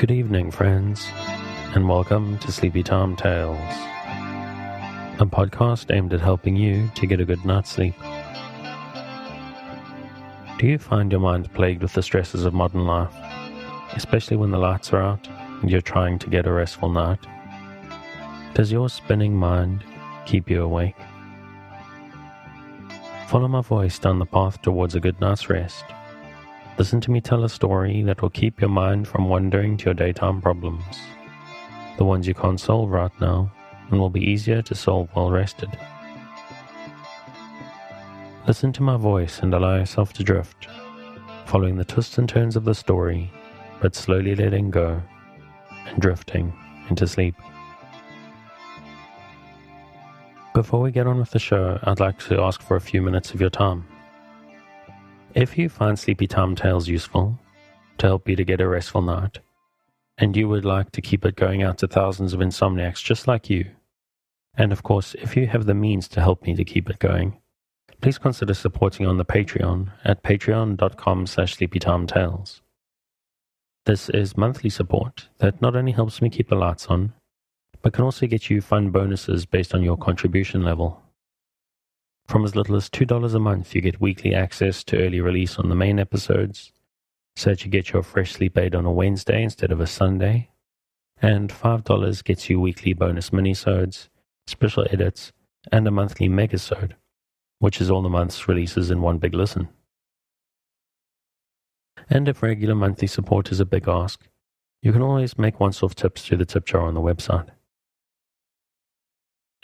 Good evening, friends, and welcome to Sleepy Time Tales, a podcast aimed at helping you to get a good night's sleep. Do you find your mind plagued with the stresses of modern life, especially when the lights are out and you're trying to get a restful night? Does your spinning mind keep you awake? Follow my voice down the path towards a good night's rest. Listen to me tell a story that will keep your mind from wandering to your daytime problems, the ones you can't solve right now and will be easier to solve while rested. Listen to my voice and allow yourself to drift, following the twists and turns of the story, but slowly letting go and drifting into sleep. Before we get on with the show, I'd like to ask for a few minutes of your time. If you find Sleepy Time Tales useful to help you to get a restful night, and you would like to keep it going out to thousands of insomniacs just like you, and of course, if you have the means to help me to keep it going, please consider supporting on the Patreon at patreon.com/sleepytimetales. This is monthly support that not only helps me keep the lights on, but can also get you fun bonuses based on your contribution level. From as little as $2 a month, you get weekly access to early release on the main episodes, so that you get your fresh sleep aid on a Wednesday instead of a Sunday, and $5 gets you weekly bonus minisodes, special edits, and a monthly megasode, which is all the month's releases in one big listen. And if regular monthly support is a big ask, you can always make once-off tips through the tip jar on the website.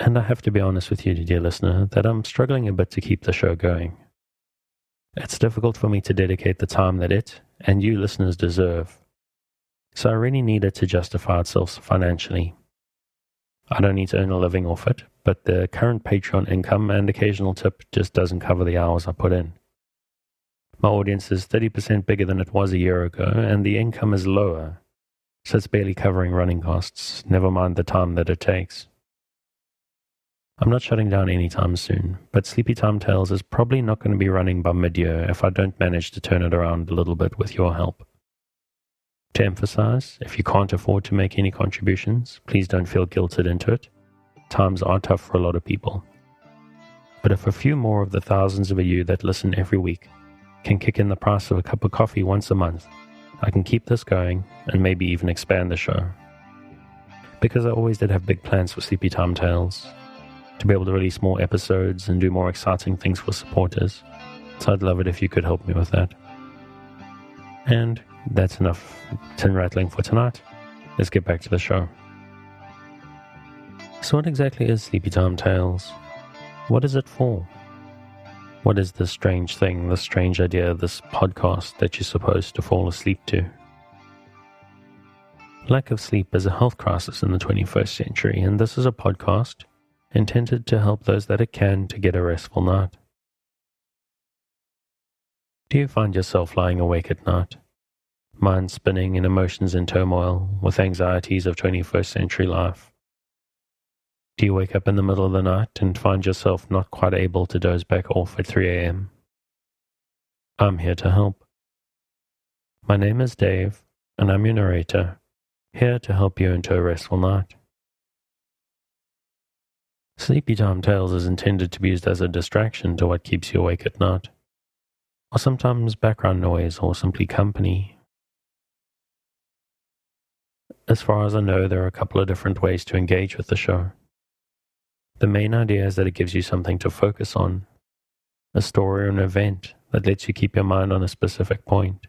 And I have to be honest with you, dear listener, that I'm struggling a bit to keep the show going. It's difficult for me to dedicate the time that it and you listeners deserve, so I really need it to justify itself financially. I don't need to earn a living off it, but the current Patreon income and occasional tip just doesn't cover the hours I put in. My audience is 30% bigger than it was a year ago, and the income is lower, so it's barely covering running costs, never mind the time that it takes. I'm not shutting down anytime soon, but Sleepy Time Tales is probably not going to be running by mid-year if I don't manage to turn it around a little bit with your help. To emphasize, if you can't afford to make any contributions, please don't feel guilted into it. Times are tough for a lot of people. But if a few more of the thousands of you that listen every week can kick in the price of a cup of coffee once a month, I can keep this going and maybe even expand the show. Because I always did have big plans for Sleepy Time Tales, to be able to release more episodes and do more exciting things for supporters, so I'd love it if you could help me with that. And that's enough tin rattling for tonight. Let's get back to the show. So what exactly is Sleepy Time Tales? What is it for? What is this strange thing, this strange idea, this podcast that you're supposed to fall asleep to? Lack of sleep is a health crisis in the 21st century, and this is a podcast intended to help those that it can to get a restful night. Do you find yourself lying awake at night, mind spinning and emotions in turmoil with anxieties of 21st century life? Do you wake up in the middle of the night and find yourself not quite able to doze back off at 3 a.m.? I'm here to help. My name is Dave, and I'm your narrator, here to help you into a restful night. Sleepy Time Tales is intended to be used as a distraction to what keeps you awake at night, or sometimes background noise or simply company. As far as I know, there are a couple of different ways to engage with the show. The main idea is that it gives you something to focus on, a story or an event that lets you keep your mind on a specific point,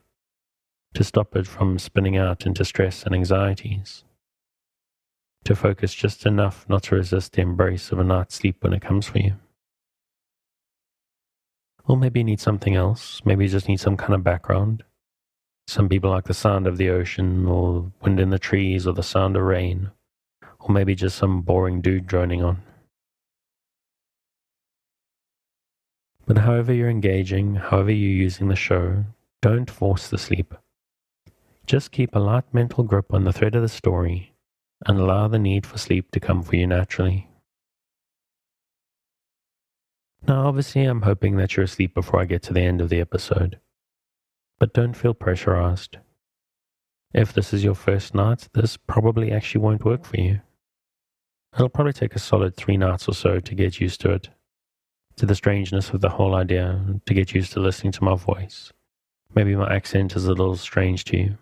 to stop it from spinning out into stress and anxieties, to focus just enough not to resist the embrace of a night's sleep when it comes for you. Or maybe you need something else. Maybe you just need some kind of background. Some people like the sound of the ocean, or wind in the trees, or the sound of rain, or maybe just some boring dude droning on. But however you're engaging, however you're using the show, don't force the sleep. Just keep a light mental grip on the thread of the story and allow the need for sleep to come for you naturally. Now, obviously, I'm hoping that you're asleep before I get to the end of the episode, but don't feel pressurized. If this is your first night, this probably actually won't work for you. It'll probably take a solid 3 nights or so to get used to it, to the strangeness of the whole idea, to get used to listening to my voice. Maybe my accent is a little strange to you.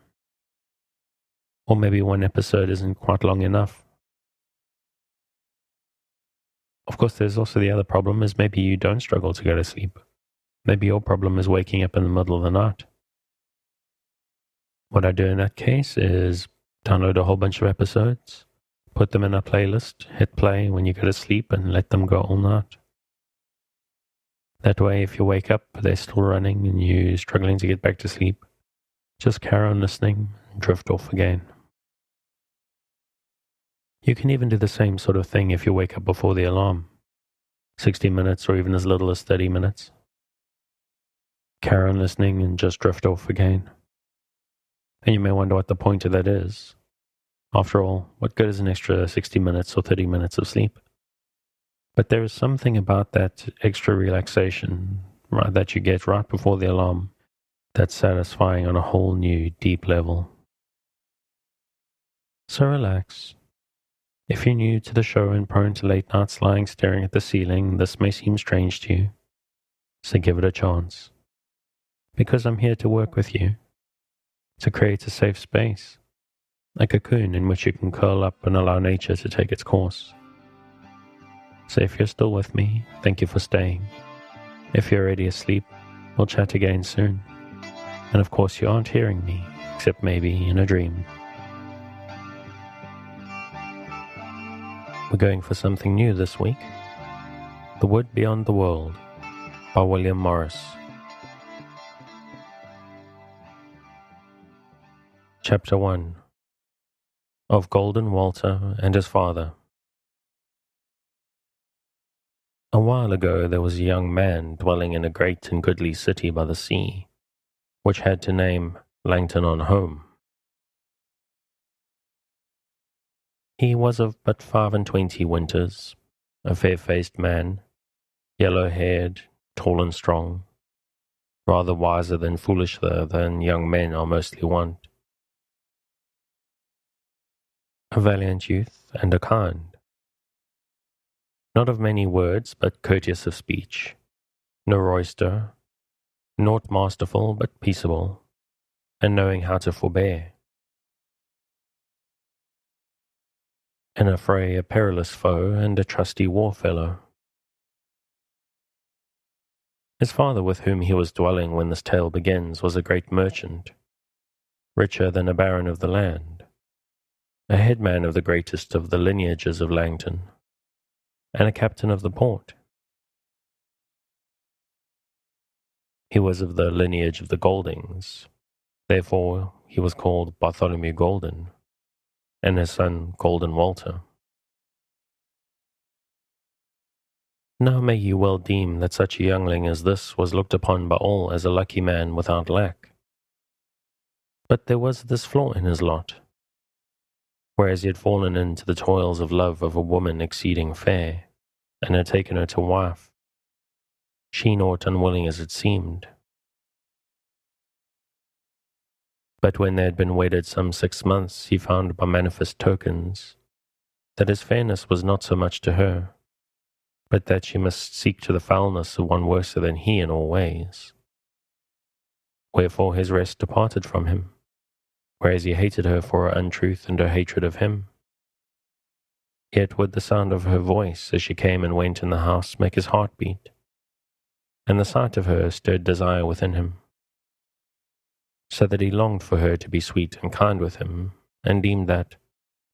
Or maybe one episode isn't quite long enough. Of course, there's also the other problem is maybe you don't struggle to go to sleep. Maybe your problem is waking up in the middle of the night. What I do in that case is download a whole bunch of episodes, put them in a playlist, hit play when you go to sleep, and let them go all night. That way, if you wake up, they're still running and you're struggling to get back to sleep, just carry on listening and drift off again. You can even do the same sort of thing if you wake up before the alarm, 60 minutes or even as little as 30 minutes. Carry on listening and just drift off again. And you may wonder what the point of that is. After all, what good is an extra 60 minutes or 30 minutes of sleep? But there is something about that extra relaxation that you get right before the alarm that's satisfying on a whole new, deep level. So relax. If you're new to the show and prone to late nights lying staring at the ceiling, this may seem strange to you. So give it a chance. Because I'm here to work with you, to create a safe space, a cocoon in which you can curl up and allow nature to take its course. So if you're still with me, thank you for staying. If you're already asleep, we'll chat again soon. And of course you aren't hearing me, except maybe in a dream. We're going for something new this week. The Wood Beyond the World by William Morris. Chapter 1 Of Golden Walter and His Father. A while ago there was a young man dwelling in a great and goodly city by the sea, which had to name Langton-on-Holm. He was of but 25 winters, a fair-faced man, yellow-haired, tall and strong, rather wiser than foolisher than young men are mostly wont. A valiant youth and a kind. Not of many words, but courteous of speech, no roister, naught masterful, but peaceable, and knowing how to forbear. In a fray a perilous foe, and a trusty war-fellow. His father, with whom he was dwelling when this tale begins, was a great merchant, richer than a baron of the land, a headman of the greatest of the lineages of Langton, and a captain of the port. He was of the lineage of the Goldings, therefore he was called Bartholomew Golden, and his son Golden Walter. Now may you well deem that such a youngling as this was looked upon by all as a lucky man without lack. But there was this flaw in his lot. Whereas he had fallen into the toils of love of a woman exceeding fair, and had taken her to wife, she naught unwilling as it seemed. But when they had been wedded some 6 months, he found by manifest tokens that his fairness was not so much to her, but that she must seek to the foulness of one worser than he in all ways. Wherefore his rest departed from him, whereas he hated her for her untruth and her hatred of him. Yet would the sound of her voice as she came and went in the house make his heart beat, and the sight of her stirred desire within him, so that he longed for her to be sweet and kind with him, and deemed that,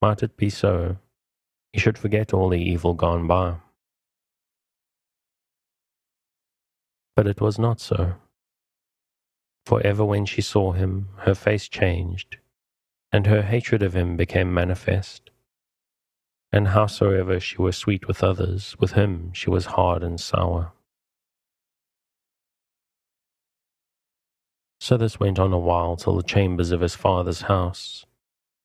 might it be so, he should forget all the evil gone by. But it was not so. For ever when she saw him, her face changed, and her hatred of him became manifest. And howsoever she were sweet with others, with him she was hard and sour. So this went on a while till the chambers of his father's house,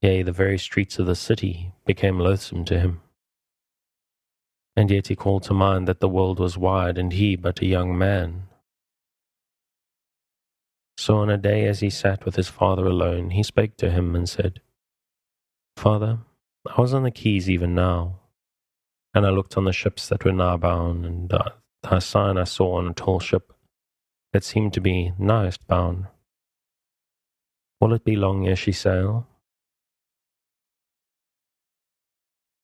yea, the very streets of the city, became loathsome to him. And yet he called to mind that the world was wide, and he but a young man. So on a day as he sat with his father alone, he spake to him and said, Father, I was on the quays even now, and I looked on the ships that were now bound, and thy sign I saw on a tall ship that seemed to be nighest bound. Will it be long ere she sail?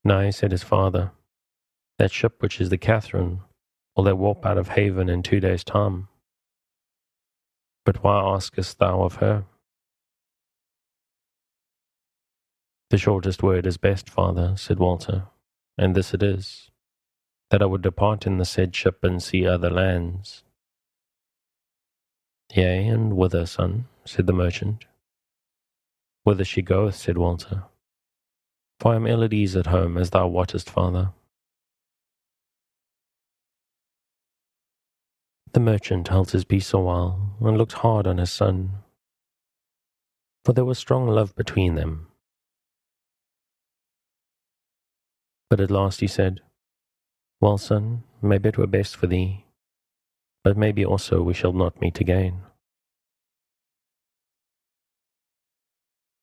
Nay, said his father, that ship which is the Catherine will they warp out of haven in 2 days' time. But why askest thou of her? The shortest word is best, father, said Walter, and this it is, that I would depart in the said ship and see other lands. Yea, and whither, son? Said the merchant. Whither she goeth, said Walter. For I am ill at ease at home, as thou wottest, father. The merchant held his peace a while, and looked hard on his son, for there was strong love between them. But at last he said, Well, son, maybe it were best for thee, but maybe also we shall not meet again.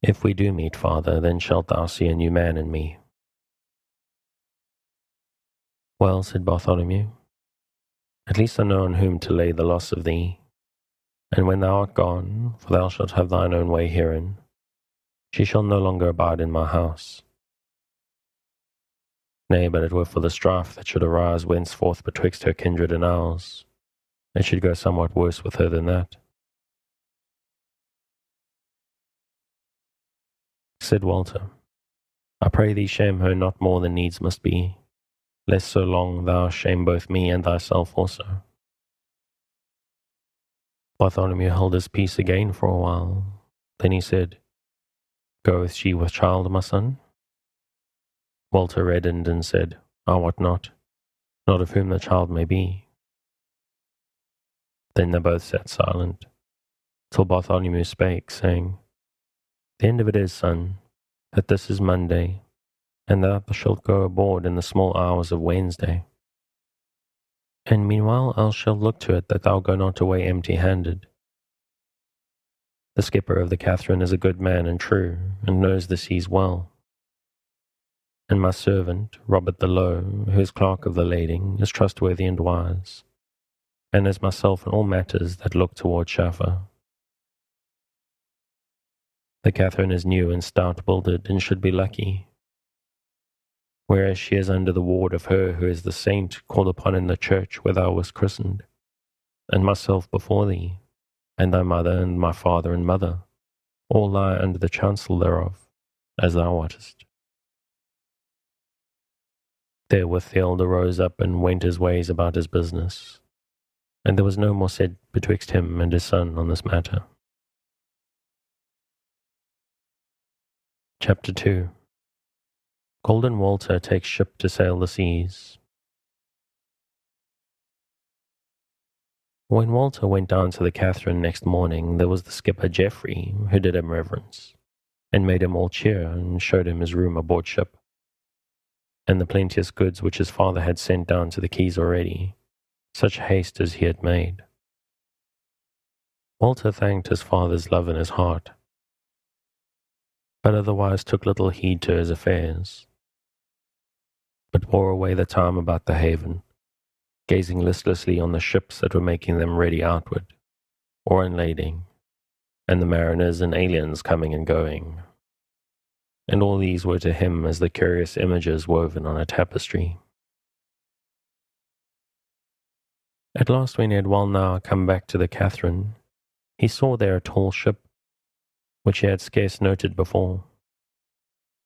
If we do meet, father, then shalt thou see a new man in me. Well, said Bartholomew, at least I know on whom to lay the loss of thee, and when thou art gone, for thou shalt have thine own way herein, she shall no longer abide in my house. Nay, but it were for the strife that should arise wenceforth betwixt her kindred and ours. It should go somewhat worse with her than that. Said Walter, I pray thee shame her not more than needs must be, lest so long thou shame both me and thyself also. Bartholomew held his peace again for a while. Then he said, Goeth she with child, my son? Walter reddened and said, I wot not of whom the child may be. Then they both sat silent, till Bartholomew spake, saying, The end of it is, son, that this is Monday, and that thou shalt go aboard in the small hours of Wednesday. And meanwhile I shall look to it that thou go not away empty-handed. The skipper of the Catherine is a good man and true, and knows the seas well. And my servant, Robert the Low, who is clerk of the lading, is trustworthy and wise, and as myself in all matters that look toward Shaffa. The Catherine is new and stout-builded, and should be lucky, whereas she is under the ward of her who is the saint called upon in the church where thou wast christened, and myself before thee, and thy mother and my father and mother, all lie under the chancel thereof, as thou wottest. Therewith the elder rose up and went his ways about his business, and there was no more said betwixt him and his son on this matter. Chapter 2. Golden Walter takes ship to sail the seas. When Walter went down to the Catherine next morning, there was the skipper Geoffrey, who did him reverence, and made him all cheer, and showed him his room aboard ship, and the plenteous goods which his father had sent down to the quays already, such haste as he had made. Walter thanked his father's love in his heart, but otherwise took little heed to his affairs, but wore away the time about the haven, gazing listlessly on the ships that were making them ready outward, or unlading, and the mariners and aliens coming and going. And all these were to him as the curious images woven on a tapestry. At last, when he had well now come back to the Catherine, he saw there a tall ship, which he had scarce noted before,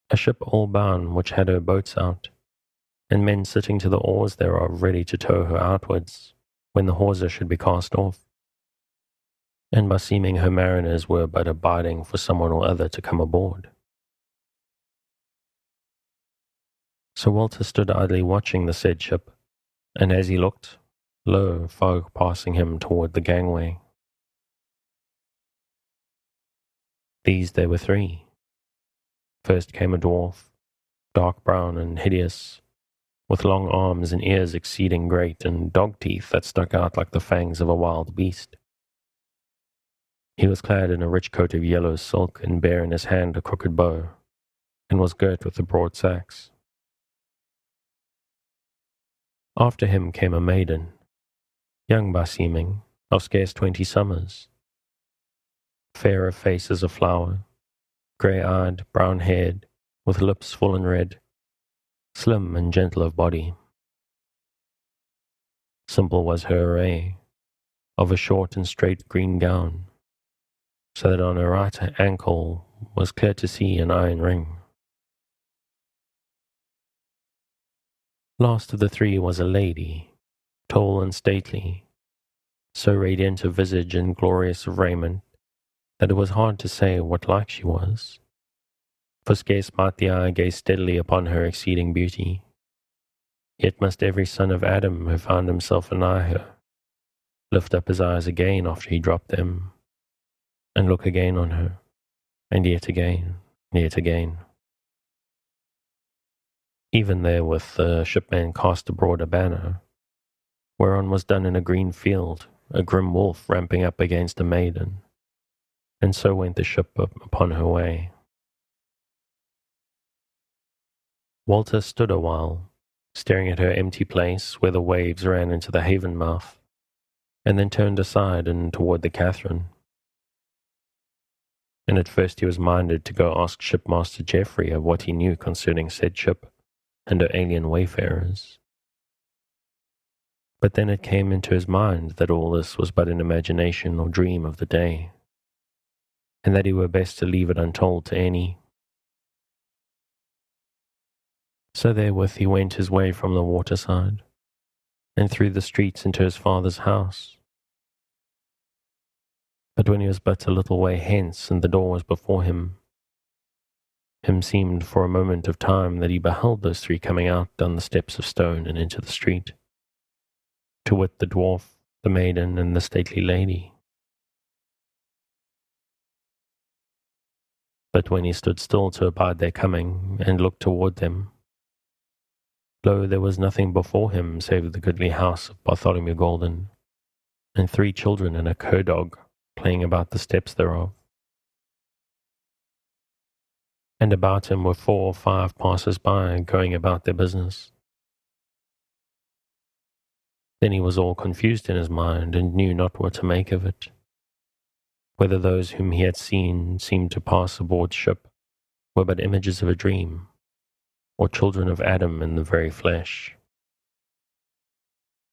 a ship all bound which had her boats out, and men sitting to the oars thereof ready to tow her outwards, when the hawser should be cast off. And by seeming her mariners were but abiding for someone or other to come aboard. So Walter stood idly watching the said ship, and as he looked, lo, folk passing him toward the gangway. These there were three. First came a dwarf, dark brown and hideous, with long arms and ears exceeding great, and dog teeth that stuck out like the fangs of a wild beast. He was clad in a rich coat of yellow silk and bare in his hand a crooked bow, and was girt with a broad axe. After him came a maiden, young by seeming, of scarce 20 summers, fair of face as a flower, grey-eyed, brown-haired, with lips full and red, slim and gentle of body. Simple was her array, of a short and straight green gown, so that on her right ankle was clear to see an iron ring. Last of the three was a lady, tall and stately, so radiant of visage and glorious of raiment that it was hard to say what like she was, for scarce might the eye gaze steadily upon her exceeding beauty, yet must every son of Adam who found himself anigh her lift up his eyes again after he dropped them, and look again on her, and yet again, and yet again. Even therewith the shipman cast abroad a banner, whereon was done in a green field a grim wolf ramping up against a maiden, and so went the ship upon her way. Walter stood a while, staring at her empty place where the waves ran into the haven mouth, and then turned aside and toward the Catherine. And at first he was minded to go ask Shipmaster Geoffrey of what he knew concerning said ship and her alien wayfarers. But then it came into his mind that all this was but an imagination or dream of the day, and that he were best to leave it untold to any. So therewith he went his way from the waterside, and through the streets into his father's house. But when he was but a little way hence, and the door was before him seemed for a moment of time that he beheld those three coming out down the steps of stone and into the street, to wit the dwarf, the maiden, and the stately lady. But when he stood still to abide their coming, and looked toward them, lo, there was nothing before him save the goodly house of Bartholomew Golden, and 3 children and a cur-dog playing about the steps thereof. And about him were 4 or 5 passers-by going about their business. Then he was all confused in his mind, and knew not what to make of it, whether those whom he had seen seemed to pass aboard ship were but images of a dream, or children of Adam in the very flesh.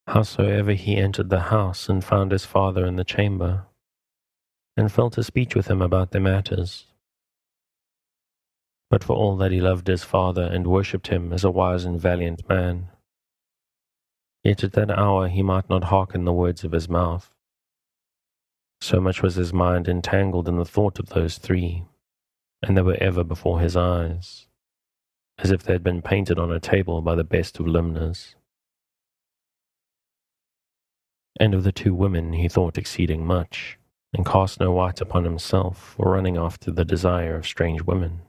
Howsoever he entered the house, and found his father in the chamber, and fell to speech with him about their matters. But for all that he loved his father, and worshipped him as a wise and valiant man, yet at that hour he might not hearken the words of his mouth. So much was his mind entangled in the thought of those 3, and they were ever before his eyes, as if they had been painted on a table by the best of limners. And of the 2 women he thought exceeding much, and cast no white upon himself for running after the desire of strange women.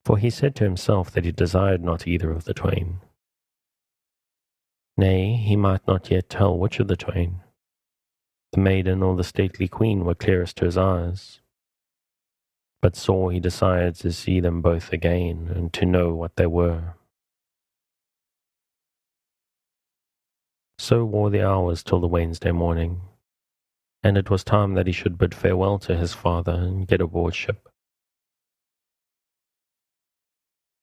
For he said to himself that he desired not either of the twain. Nay, he might not yet tell which of the twain. The maiden or the stately queen were clearest to his eyes. But sore he desired to see them both again, and to know what they were. So wore the hours till the Wednesday morning, and it was time that he should bid farewell to his father and get aboard ship.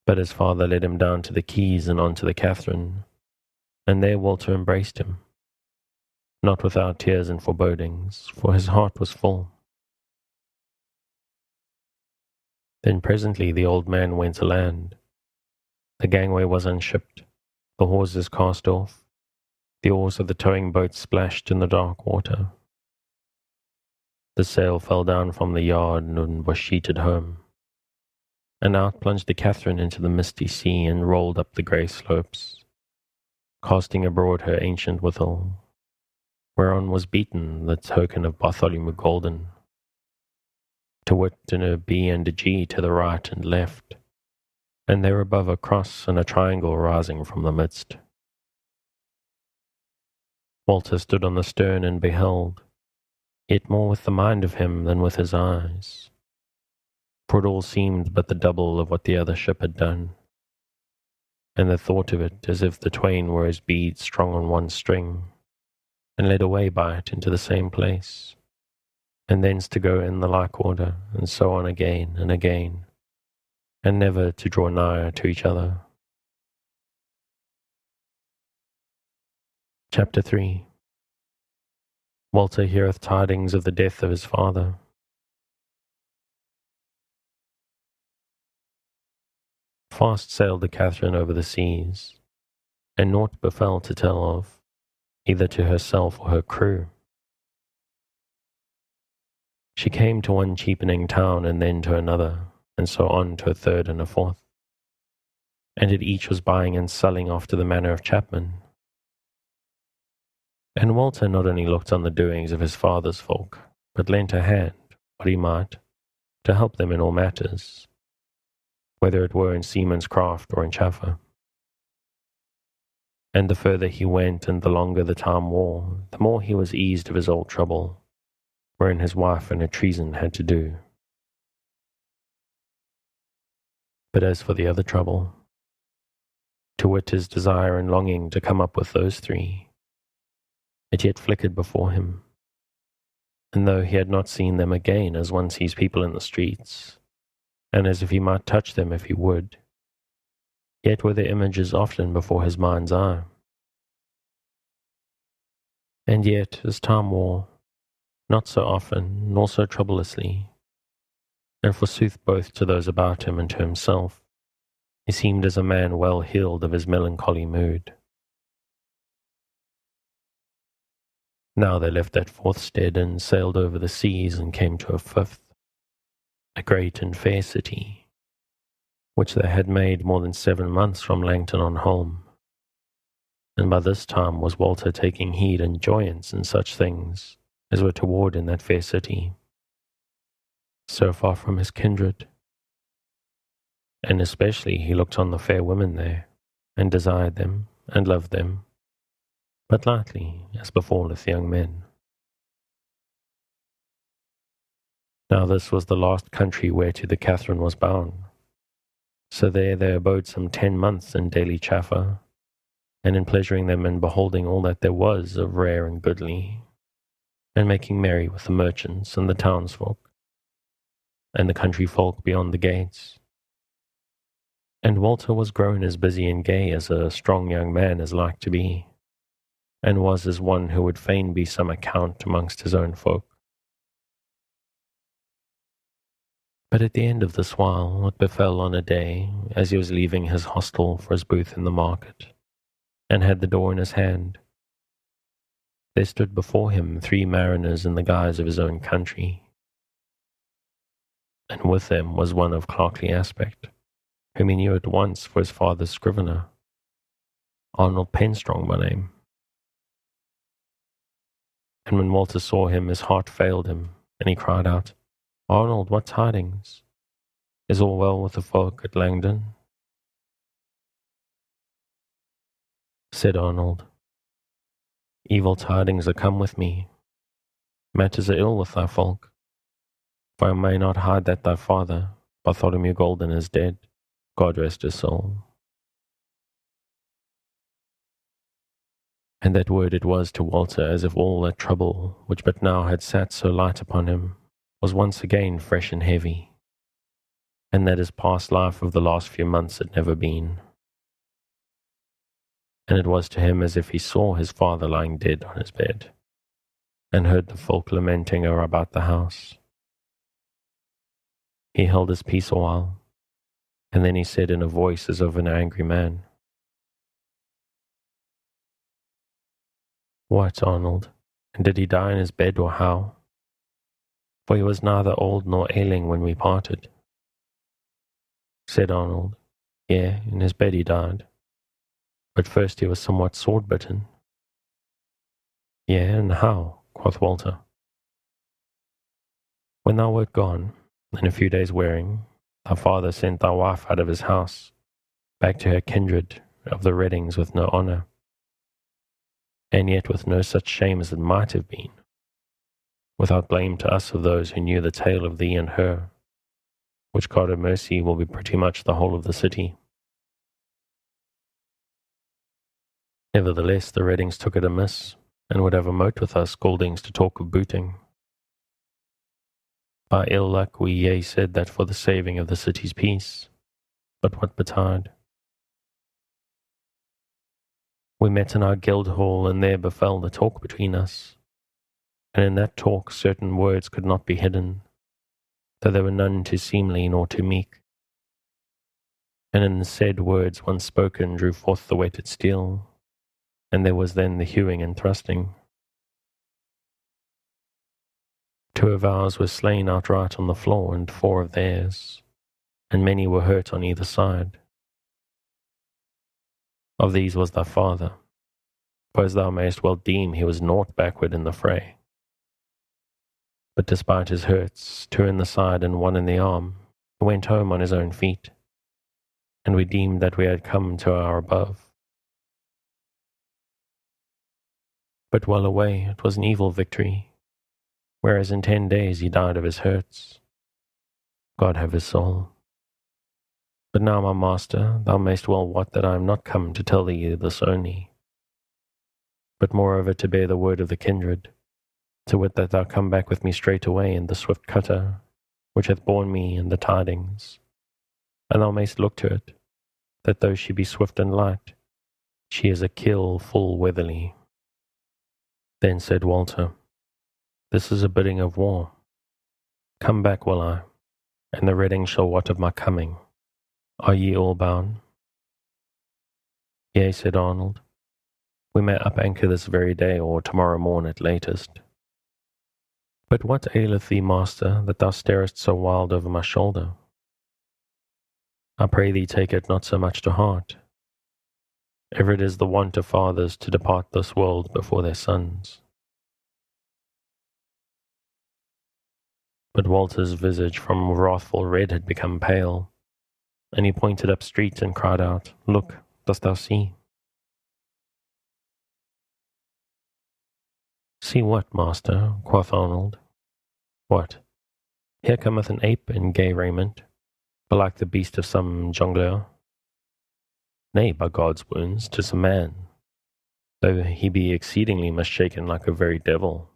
But his father led him down to the quays and on to the Catherine, and there Walter embraced him, not without tears and forebodings, for his heart was full. Then presently the old man went to land. The gangway was unshipped, the hawsers cast off, the oars of the towing boat splashed in the dark water. The sail fell down from the yard and was sheeted home, and out plunged the Catherine into the misty sea and rolled up the grey slopes, casting abroad her ancient withal, whereon was beaten the token of Bartholomew Golden, to wit in a B and a G to the right and left, and there above a cross and a triangle rising from the midst. Walter stood on the stern and beheld, yet more with the mind of him than with his eyes, for it all seemed but the double of what the other ship had done, and the thought of it as if the twain were as beads strung on one string, and led away by it into the same place, and thence to go in the like order, and so on again and again, and never to draw nigher to each other. Chapter 3. Walter heareth tidings of the death of his father. Fast sailed the Catherine over the seas, and naught befell to tell of, either to herself or her crew. She came to one cheapening town, and then to another, and so on to a third and a fourth, and at each was buying and selling after the manner of chapmen. And Walter not only looked on the doings of his father's folk, but lent a hand, what he might, to help them in all matters, whether it were in seaman's craft or in chaffer. And the further he went and the longer the time wore, the more he was eased of his old trouble, wherein his wife and her treason had to do. But as for the other trouble, to wit his desire and longing to come up with those three, it yet flickered before him, and though he had not seen them again as one sees people in the streets, and as if he might touch them if he would, yet were their images often before his mind's eye. And yet, as time wore, not so often, nor so troublously, and forsooth both to those about him and to himself, he seemed as a man well healed of his melancholy mood. Now they left that fourth stead and sailed over the seas and came to a fifth, a great and fair city, which they had made more than 7 months from Langton on Holm. And by this time was Walter taking heed and joyance in such things as were toward in that fair city, so far from his kindred. And especially he looked on the fair women there, and desired them, and loved them, but lightly, as befalleth young men. Now this was the last country whereto the Catherine was bound, so there they abode some 10 months in daily chaffer, and in pleasuring them and beholding all that there was of rare and goodly, and making merry with the merchants and the townsfolk, and the country folk beyond the gates. And Walter was grown as busy and gay as a strong young man is like to be, and was as one who would fain be some account amongst his own folk. But at the end of this while it befell on a day, as he was leaving his hostel for his booth in the market, and had the door in his hand, there stood before him 3 mariners in the guise of his own country, and with them was one of clerkly aspect, whom he knew at once for his father's scrivener, Arnold Penstrong by name. And when Walter saw him, his heart failed him, and he cried out, "Arnold, what tidings? Is all well with the folk at Langdon?" Said Arnold, "Evil tidings are come with me. Matters are ill with thy folk, for I may not hide that thy father, Bartholomew Golden, is dead, God rest his soul." And that word it was to Walter as if all that trouble, which but now had sat so light upon him, was once again fresh and heavy, and that his past life of the last few months had never been. And it was to him as if he saw his father lying dead on his bed, and heard the folk lamenting about the house. He held his peace a while, and then he said in a voice as of an angry man, "What, Arnold? And did he die in his bed, or how? For he was neither old nor ailing when we parted." Said Arnold, "Yea, in his bed he died. But first he was somewhat sword-bitten." "Yea, and how?" quoth Walter. "When thou wert gone, and a few days wearing, thy father sent thy wife out of his house, back to her kindred of the Reddings with no honour, and yet with no such shame as it might have been. without blame to us of those who knew the tale of thee and her, which God of mercy will be pretty much the whole of the city. Nevertheless, the Reddings took it amiss, and would have a mote with us Goldings to talk of booting. By ill luck we yea said that for the saving of the city's peace, but what betide? We met in our guild hall, and there befell the talk between us, and in that talk certain words could not be hidden, though there were none too seemly nor too meek. And in the said words once spoken drew forth the whetted steel, and there was then the hewing and thrusting. 2 of ours were slain outright on the floor, and 4 of theirs, and many were hurt on either side. Of these was thy father, for as thou mayest well deem he was naught backward in the fray. But despite his hurts, 2 in the side and 1 in the arm, he went home on his own feet, and we deemed that we had come to our above. But well away, it was an evil victory, whereas in 10 days he died of his hurts. God have his soul. But now, my master, thou mayst well wot that I am not come to tell thee this only, but moreover to bear the word of the kindred, to wit that thou come back with me straightway in the swift cutter, which hath borne me in the tidings, and thou mayst look to it, that though she be swift and light, she is a kill full weatherly. Then said Walter, this is a bidding of war. Come back will I, and the Redding shall wot of my coming. Are ye all bound? Yea, said Arnold. We may up anchor this very day, or tomorrow morn at latest. But what aileth thee, master, that thou starest so wild over my shoulder? I pray thee take it not so much to heart. Ever it is the wont of fathers to depart this world before their sons. But Walter's visage from wrathful red had become pale, and he pointed up street and cried out, Look, dost thou see? See what, master? Quoth Arnold. What? Here cometh an ape in gay raiment, belike the beast of some jongleur. Nay, by God's wounds, 'tis a man, though he be exceedingly misshaken like a very devil.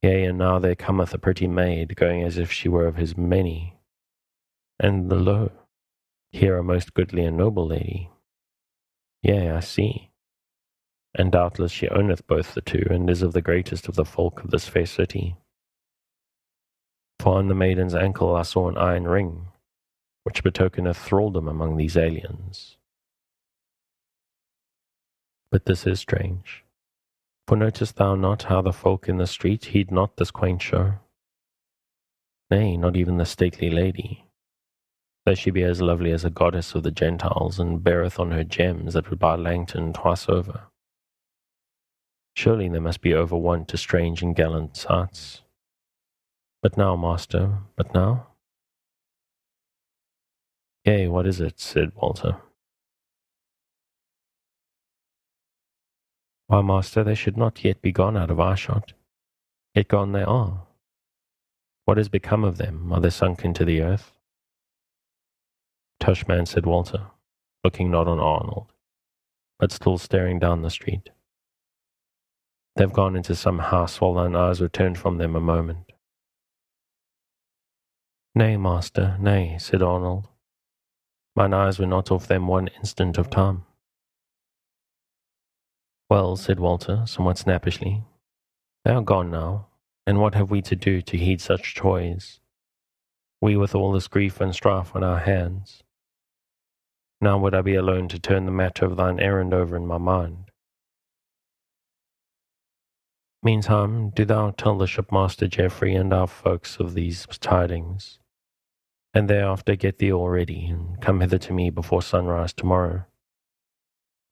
Yea, and now there cometh a pretty maid, going as if she were of his many. And lo, here a most goodly and noble lady. Yea, I see. And doubtless she owneth both the 2, and is of the greatest of the folk of this fair city. For on the maiden's ankle I saw an iron ring, which betokeneth thraldom among these aliens. But this is strange. For noticest thou not how the folk in the street heed not this quaint show? Nay, not even the stately lady, though she be as lovely as a goddess of the Gentiles, and beareth on her gems that would buy Langton twice over. Surely they must be over wont to strange and gallant sights. But now, master, but now? Yea, what is it? Said Walter. Why, master, they should not yet be gone out of eyeshot. Yet gone they are. What is become of them? Are they sunk into the earth? Tush, man, said Walter, looking not on Arnold, but still staring down the street. They've gone into some house while thine eyes were turned from them a moment. Nay, master, nay, said Arnold. Mine eyes were not off them one instant of time. Well, said Walter, somewhat snappishly, they are gone now, and what have we to do to heed such toys? We with all this grief and strife on our hands. Now would I be alone to turn the matter of thine errand over in my mind. Meantime, do thou tell the shipmaster Geoffrey and our folks of these tidings, and thereafter get thee all ready, and come hither to me before sunrise tomorrow,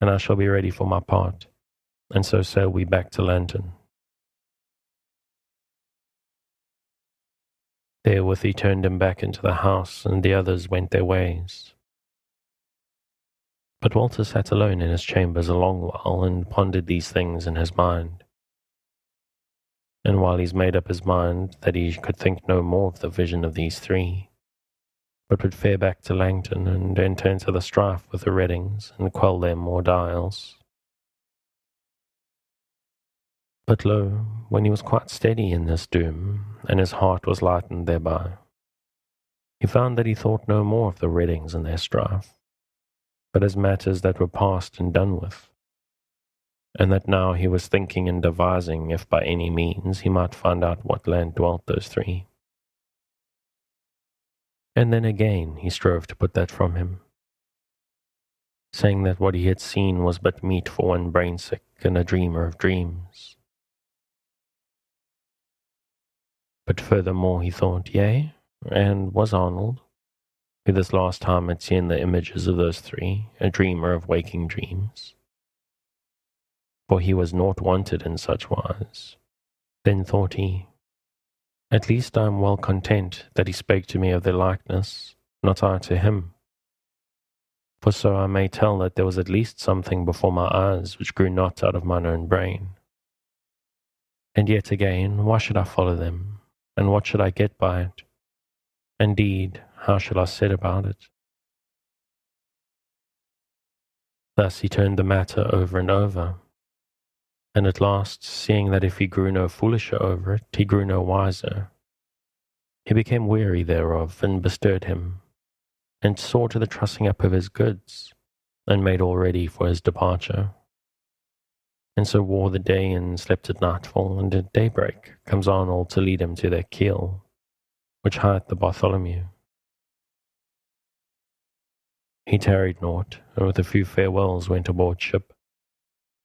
and I shall be ready for my part, and so sail we back to Lantern. Therewith he turned him back into the house, and the others went their ways. But Walter sat alone in his chambers a long while, and pondered these things in his mind. and while he's made up his mind that he could think no more of the vision of these three, but would fare back to Langton and enter into the strife with the Reddings and quell them or Dials. But lo, when he was quite steady in this doom, and his heart was lightened thereby, he found that he thought no more of the Reddings and their strife, but as matters that were past and done with, and that now he was thinking and devising if by any means he might find out what land dwelt those three. And then again he strove to put that from him, saying that what he had seen was but meat for one brain-sick and a dreamer of dreams. But furthermore he thought, yea, and was Arnold, who this last time had seen the images of those three, a dreamer of waking dreams? For he was naught wanted in such wise. Then thought he, at least I am well content that he spake to me of their likeness, not I to him. For so I may tell that there was at least something before my eyes which grew not out of mine own brain. And yet again, why should I follow them? And what should I get by it? Indeed, how shall I set about it? Thus he turned the matter over and over, and at last, seeing that if he grew no foolisher over it, he grew no wiser, he became weary thereof, and bestirred him, and saw to the trussing up of his goods, and made all ready for his departure. And so wore the day and slept at nightfall, and at daybreak comes Arnold to lead him to their keel, which hight the Bartholomew. He tarried naught, and with a few farewells went aboard ship,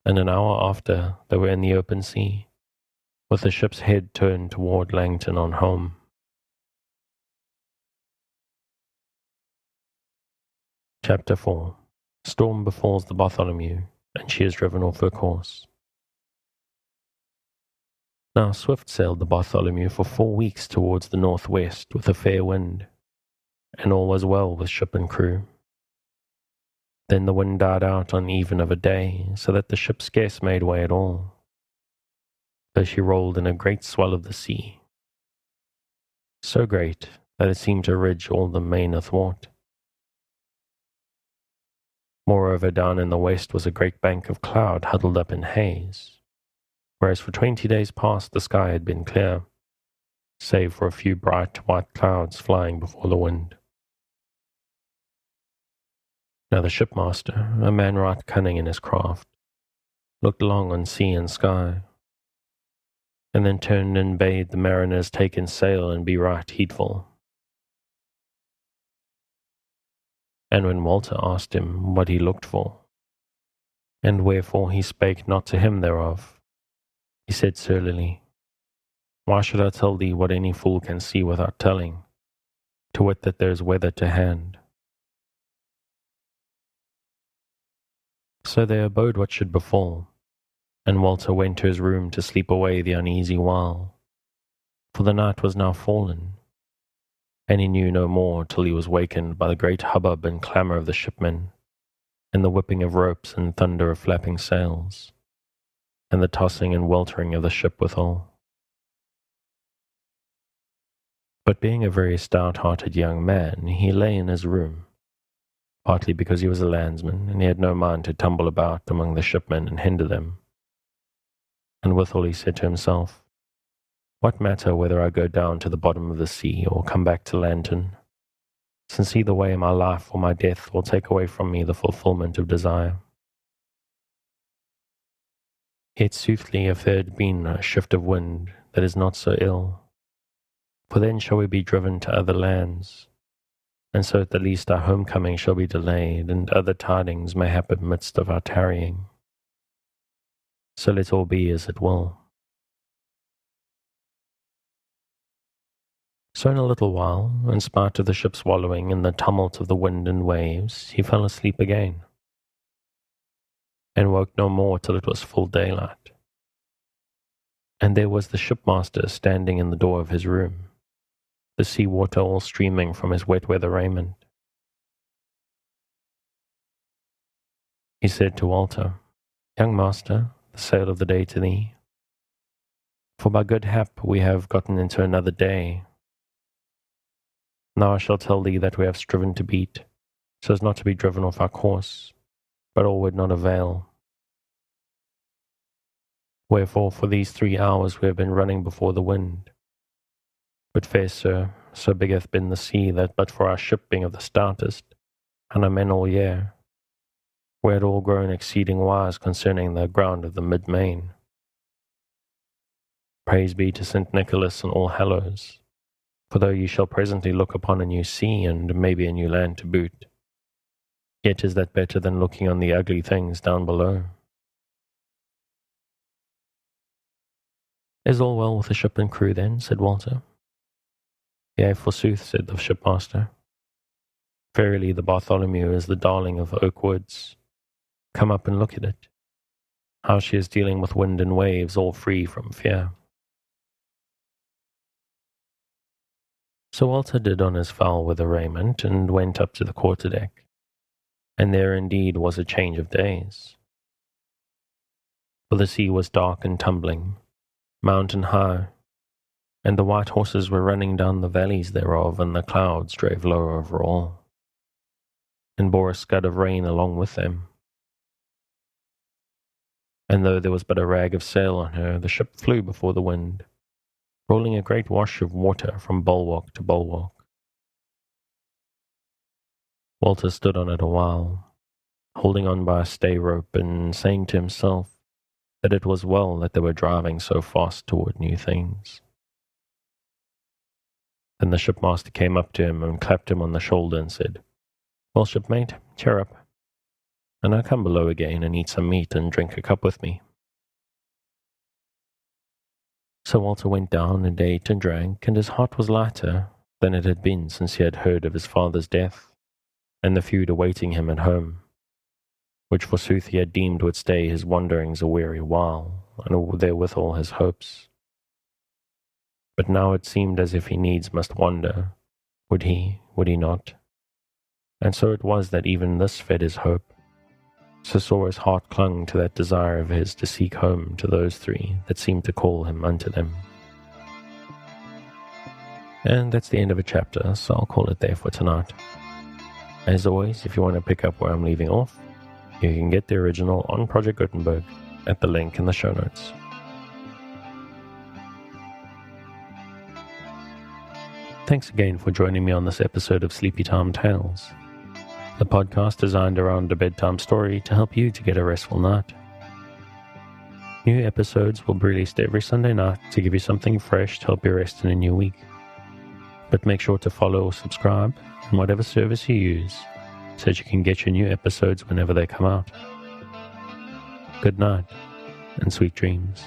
and an hour after they were in the open sea, with the ship's head turned toward Langton on home. Chapter 4. Storm befalls the Bartholomew, and she is driven off her course. Now swift sailed the Bartholomew for 4 weeks towards the northwest with a fair wind, and all was well with ship and crew. Then the wind died out on even of a day, so that the ship scarce made way at all, though she rolled in a great swell of the sea, so great that it seemed to ridge all the main athwart. Moreover, down in the west was a great bank of cloud huddled up in haze, whereas for 20 days past the sky had been clear, save for a few bright white clouds flying before the wind. Now the shipmaster, a man right cunning in his craft, looked long on sea and sky, and then turned and bade the mariners take in sail and be right heedful. And when Walter asked him what he looked for, and wherefore he spake not to him thereof, he said surlily, Why should I tell thee what any fool can see without telling, to wit that there is weather to hand? So they abode what should befall, and Walter went to his room to sleep away the uneasy while, for the night was now fallen, and he knew no more till he was wakened by the great hubbub and clamour of the shipmen, and the whipping of ropes and thunder of flapping sails, and the tossing and weltering of the ship withal. But being a very stout-hearted young man, he lay in his room, partly because he was a landsman, and he had no mind to tumble about among the shipmen and hinder them. And withal he said to himself, What matter whether I go down to the bottom of the sea or come back to Langton, since either way my life or my death will take away from me the fulfilment of desire. Yet soothly, if there had been a shift of wind, that is not so ill, for then shall we be driven to other lands, and so at the least our homecoming shall be delayed, and other tidings may happen amidst of our tarrying. So let all be as it will. So in a little while, in spite of the ship's wallowing and the tumult of the wind and waves, he fell asleep again, and woke no more till it was full daylight. And there was the shipmaster standing in the door of his room, the sea water all streaming from his wet weather raiment. He said to Walter, Young master, the sail of the day to thee. For by good hap we have gotten into another day. Now I shall tell thee that we have striven to beat, so as not to be driven off our course, but all would not avail. Wherefore for these 3 hours we have been running before the wind. But fair sir, so big hath been the sea that but for our ship being of the stoutest, and our men all year, we had all grown exceeding wise concerning the ground of the mid-main. Praise be to St. Nicholas and All Hallows, for though ye shall presently look upon a new sea and maybe a new land to boot, yet is that better than looking on the ugly things down below. Is all well with the ship and crew then? Said Walter. Yea, forsooth, said the shipmaster. Verily the Bartholomew is the darling of oak woods. Come up and look at it. How she is dealing with wind and waves, all free from fear. So Walter did on his foul weather raiment, and went up to the quarter-deck. And there indeed was a change of days. For the sea was dark and tumbling, mountain high, and the white horses were running down the valleys thereof, and the clouds drave low over all, and bore a scud of rain along with them. And though there was but a rag of sail on her, the ship flew before the wind, rolling a great wash of water from bulwark to bulwark. Walter stood on it a while, holding on by a stay rope, and saying to himself that it was well that they were driving so fast toward new things. Then the shipmaster came up to him and clapped him on the shoulder and said, Well, shipmate, cheer up, and now come below again and eat some meat and drink a cup with me. So Walter went down and ate and drank, and his heart was lighter than it had been since he had heard of his father's death, and the feud awaiting him at home, which forsooth he had deemed would stay his wanderings a weary while, and therewithal his hopes. But now it seemed as if he needs must wander, would he not? And so it was that even this fed his hope, so sore his heart clung to that desire of his to seek home to those three that seemed to call him unto them. And that's the end of a chapter, so I'll call it there for tonight. As always, if you want to pick up where I'm leaving off, you can get the original on Project Gutenberg at the link in the show notes. Thanks again for joining me on this episode of Sleepy Time Tales, the podcast designed around a bedtime story to help you to get a restful night. New episodes will be released every Sunday night to give you something fresh to help you rest in a new week. But make sure to follow or subscribe in whatever service you use so that you can get your new episodes whenever they come out. Good night and sweet dreams.